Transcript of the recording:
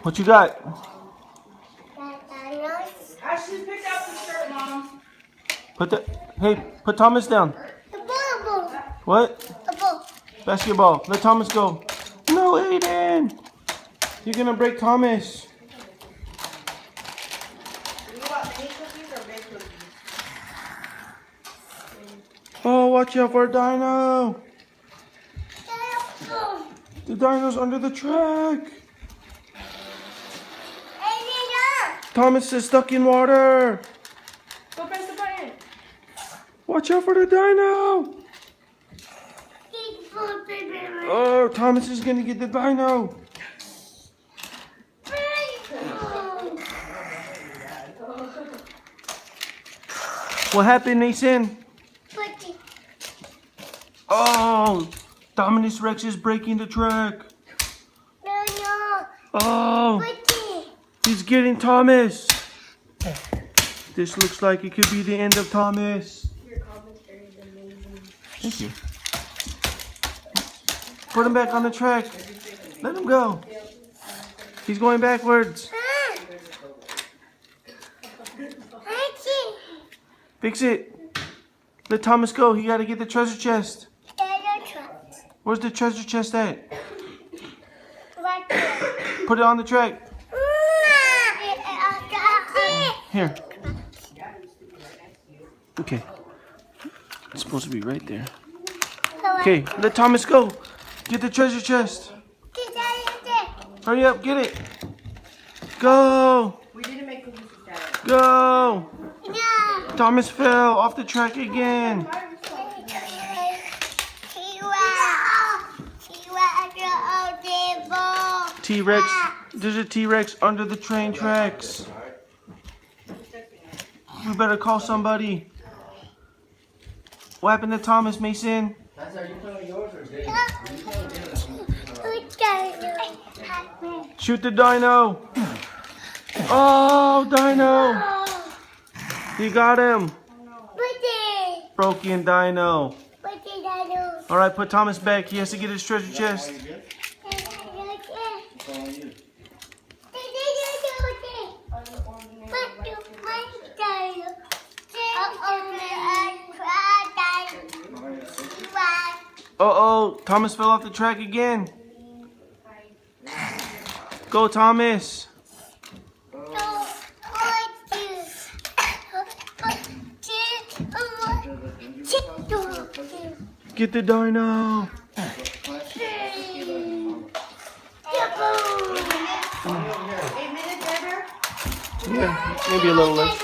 What you got? Ashley, pick up the shirt, Mom. Put Thomas down. The ball. What? The ball. Basketball. Let Thomas go. No, Aiden. You're gonna break Thomas. Do you want mini cookies or big cookies? Oh, watch out for a dino. The dino's under the track. Thomas is stuck in water. Go press the button. Watch out for the dino. Oh, Thomas is gonna get the dino. What happened, Nathan? Oh, Dominus Rex is breaking the track. Oh, he's getting Thomas. This looks like it could be the end of Thomas. Your commentary is amazing. Thank you. Put him back on the track. Let him go. He's going backwards. Fix it. Let Thomas go. He got to get the treasure chest. Where's the treasure chest at? Put it on the track. Here. Okay. It's supposed to be right there. Okay, let Thomas go. Get the treasure chest. Hurry up, get it. Go. We didn't make cookies with that. Go. Thomas fell off the track again. T-Rex. There's a T-Rex under the train tracks. We better call somebody. What happened to Thomas, Mason? Shoot the dino. Oh, dino. You got him. Broken dino. All right, put Thomas back. He has to get his treasure chest. Uh-oh, Thomas fell off the track again. Go, Thomas. Get the dino. Yeah, maybe a little less.